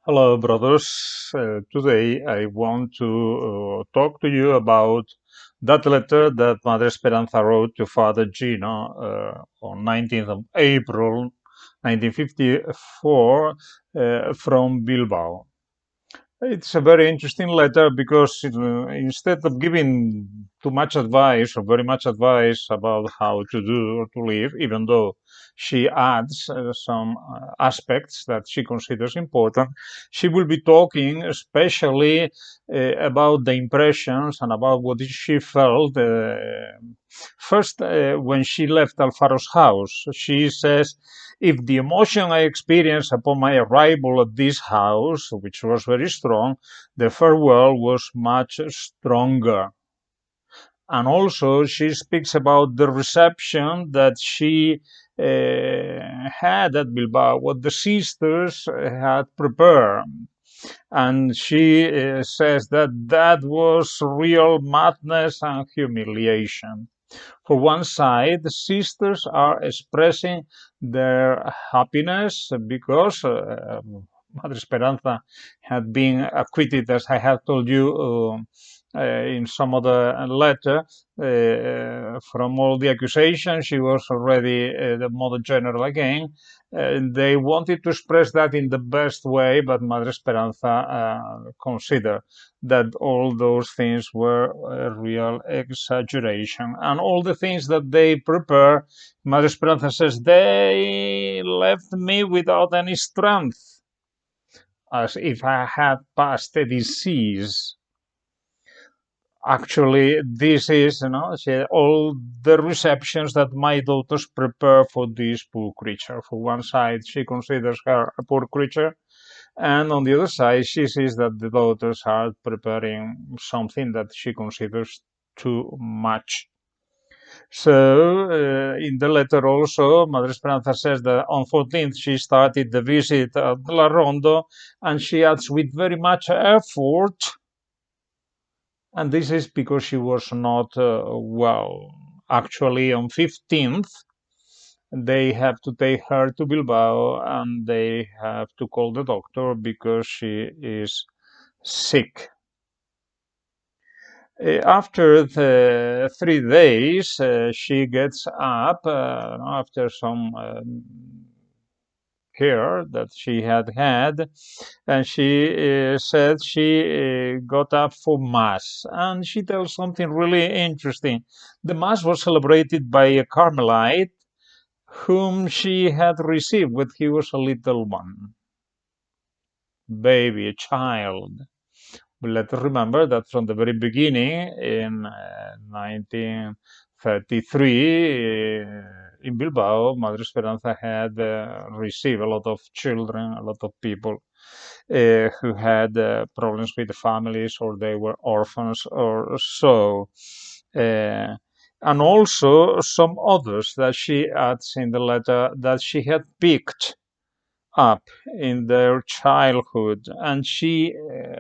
Hello, brothers. Today I want to talk to you about that letter that Madre Esperanza wrote to Father Gino on 19th of April 1954 from Bilbao. It's a very interesting letter because instead of giving too much advice or very much advice about how to do or to live, even though she adds some aspects that she considers important, she will be talking especially about the impressions and about what she felt. First, when she left Alfaro's house, she says, if the emotion I experienced upon my arrival at this house, which was very strong, the farewell was much stronger. And also, she speaks about the reception that she had at Bilbao, what the sisters had prepared. And she says that that was real madness and humiliation. For one side, the sisters are expressing their happiness because Madre Esperanza had been acquitted, as I have told you in some other letter, from all the accusations. She was already the Mother General again. They wanted to express that in the best way, but Madre Esperanza considered that all those things were a real exaggeration. And all the things that they prepare, Madre Esperanza says, they left me without any strength, as if I had passed a disease. Actually, this is, all the receptions that my daughters prepare for this poor creature. For one side, she considers her a poor creature, and on the other side, she sees that the daughters are preparing something that she considers too much. So, in the letter also, Madre Esperanza says that on 14th she started the visit at La Rondo, and she adds with very much effort, and this is because she was not well. Actually, on 15th, they have to take her to Bilbao and they have to call the doctor because she is sick. After the 3 days, she gets up after some care that she had, and she said she got up for Mass. And she tells something really interesting. The Mass was celebrated by a Carmelite whom she had received when he was a little one, baby, a child. But let's remember that from the very beginning, in 1933, in Bilbao, Madre Esperanza had received a lot of children, a lot of people who had problems with the families, or they were orphans or so. Uh, and also some others that she adds in the letter that she had picked up in their childhood. And she,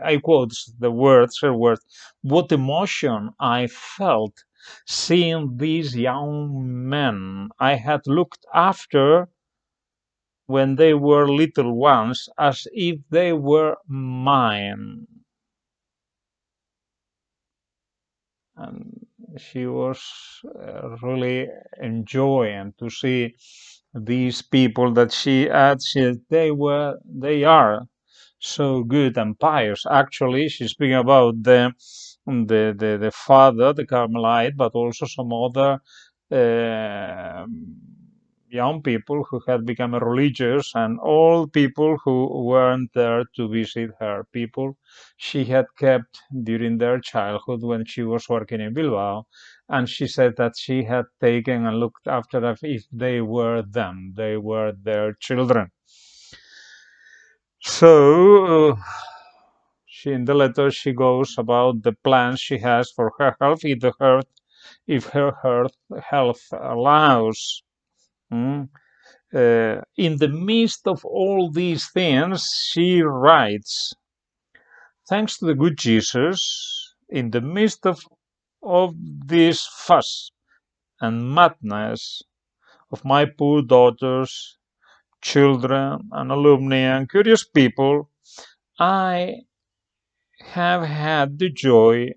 I quote the words, her words, what emotion I felt seeing these young men I had looked after when they were little ones as if they were mine. And she was really enjoying to see these people that she had. They are so good and pious. Actually, she's speaking about the father, the Carmelite, but also some other uh, young people who had become religious, and all people who weren't there to visit her. People she had kept during their childhood when she was working in Bilbao, and she said that she had taken and looked after them if they were them, they were their children. So, she in the letter she goes about the plans she has for her health if her health allows. Mm. In the midst of all these things, she writes, thanks to the good Jesus, in the midst of this fuss and madness of my poor daughters, children, and alumni, and curious people, I have had the joy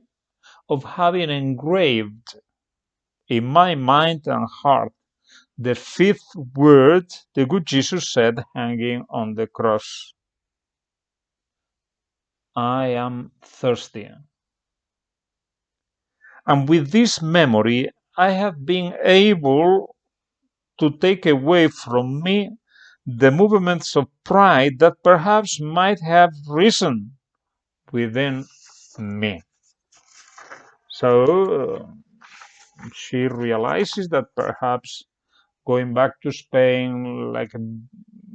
of having engraved in my mind and heart the fifth word the good Jesus said hanging on the cross. I am thirsty. And with this memory, I have been able to take away from me the movements of pride that perhaps might have risen within me. So she realizes that perhaps going back to Spain like a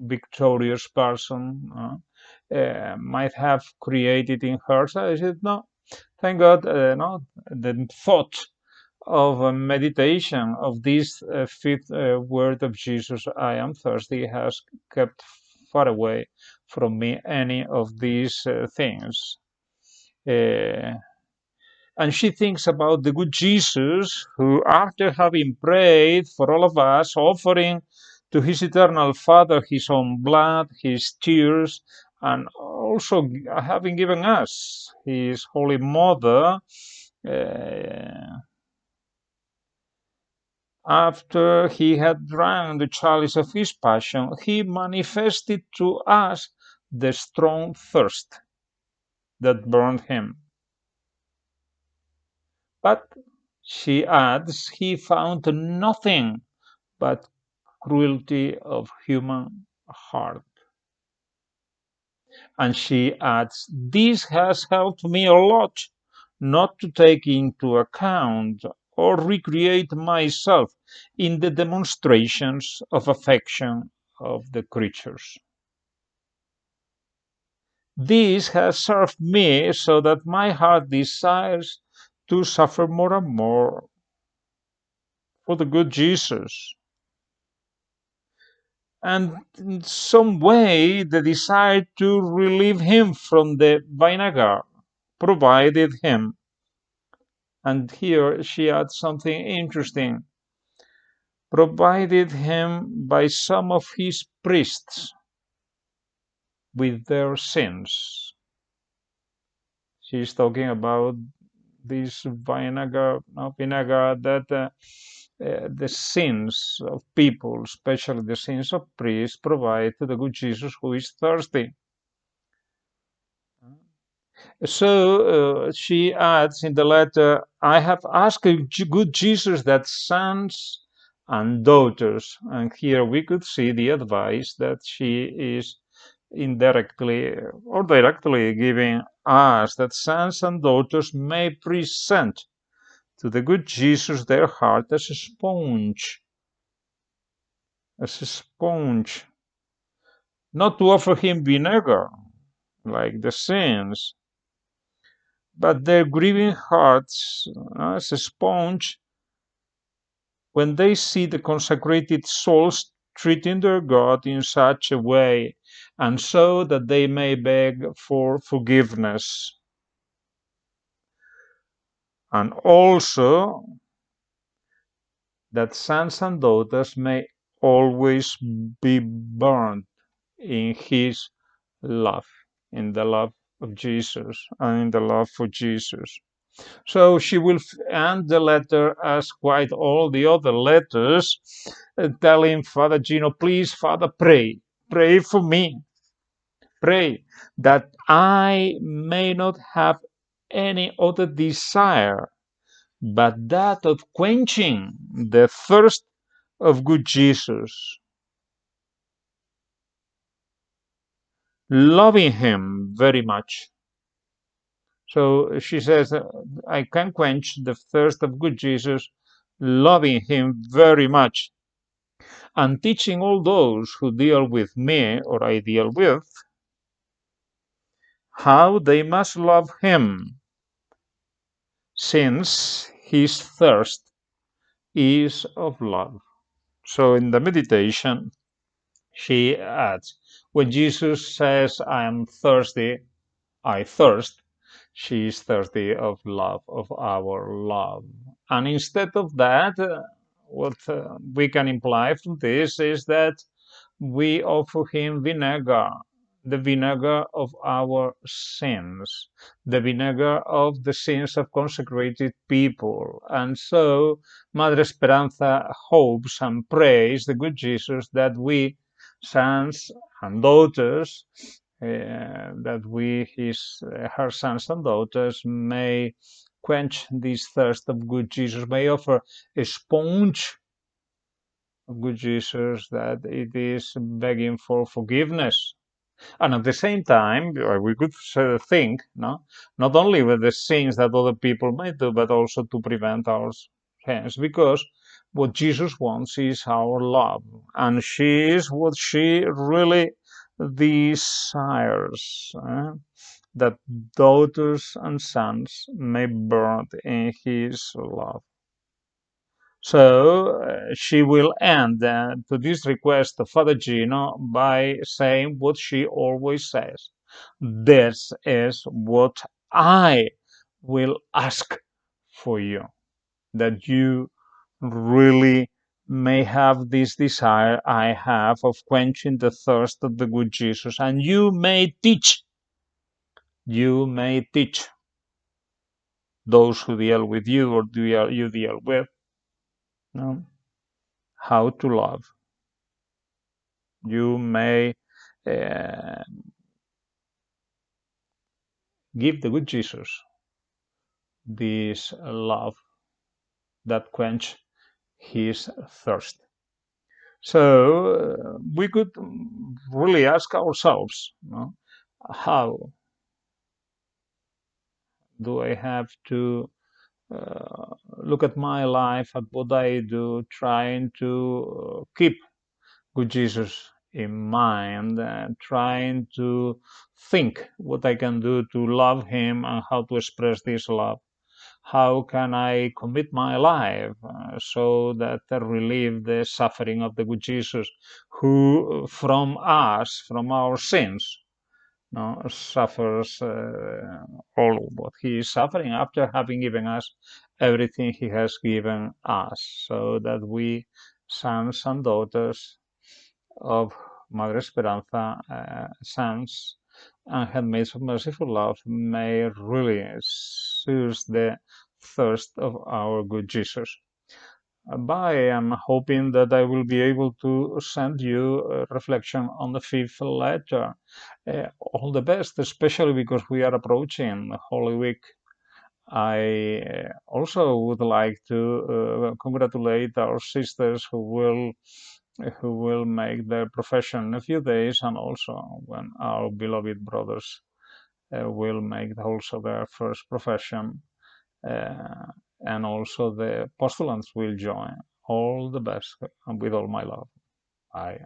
victorious person might have created in her. So I said, no, thank God, no, the thought of meditation of this fifth word of Jesus, I am thirsty, has kept far away from me any of these things. Uh, and she thinks about the good Jesus who, after having prayed for all of us, offering to his eternal Father his own blood, his tears, and also having given us his Holy Mother, after he had drunk the chalice of his passion, he manifested to us the strong thirst that burned him. But, she adds, he found nothing but cruelty of human heart. And she adds, this has helped me a lot not to take into account or recreate myself in the demonstrations of affection of the creatures. This has served me so that my heart desires to suffer more and more for the good Jesus. And in some way, the desire to relieve him from the vinegar provided him. And here she adds something interesting, provided him by some of his priests with their sins. She's talking about this vinegar, vinegar that the sins of people, especially the sins of priests, provide to the good Jesus who is thirsty. So she adds in the letter, I have asked good Jesus that sons and daughters, and here we could see the advice that she is indirectly or directly giving us, that sons and daughters may present to the good Jesus their heart as a sponge, not to offer him vinegar like the sins, but their grieving hearts as a sponge when they see the consecrated souls treating their God in such a way, and so that they may beg for forgiveness. And also that sons and daughters may always be burned in his love, in the love of Jesus and in the love for Jesus. So she will end the letter as quite all the other letters, telling Father Gino, please, Father, pray for me. Pray that I may not have any other desire but that of quenching the thirst of good Jesus, loving him very much. So she says, I can quench the thirst of good Jesus, loving him very much, and teaching all those who deal with me or I deal with how they must love him, since his thirst is of love. So in the meditation, she adds, when Jesus says, I am thirsty, I thirst, she is thirsty of love, of our love. And instead of that, what we can imply from this is that we offer him vinegar, the vinegar of our sins, the vinegar of the sins of consecrated people. And so Madre Esperanza hopes and prays the good Jesus that we, sons and daughters, that we, her sons and daughters, may quench this thirst of good Jesus, may offer a sponge of good Jesus, that it is begging for forgiveness. And at the same time, we could think, no, not only with the sins that other people might do, but also to prevent our sins, because what Jesus wants is our love, and she is what she really desires, that daughters and sons may burn in his love. So she will end to this request of Father Gino by saying what she always says. This is what I will ask for you, that you really may have this desire I have of quenching the thirst of the good Jesus, and you may teach those who deal with you or you deal with, no, how to love. You may uh, give the good Jesus this love that quench his thirst. So we could really ask ourselves, no, how do I have to look at my life, at what I do, trying to keep good Jesus in mind, trying to think what I can do to love him and how to express this love. How can I commit my life so that I relieve the suffering of the good Jesus, who from us, from our sins, no, suffers all what he is suffering after having given us everything he has given us, so that we, sons and daughters of Madre Esperanza, sons and handmaids of merciful love, may really soothe the thirst of our good Jesus. I am hoping that I will be able to send you a reflection on the fifth letter. All the best, especially because we are approaching Holy Week. I also would like to congratulate our sisters who will make their profession in a few days, and also when our beloved brothers will make also their first profession, uh, and also the postulants will join. All the best, and with all my love. Bye.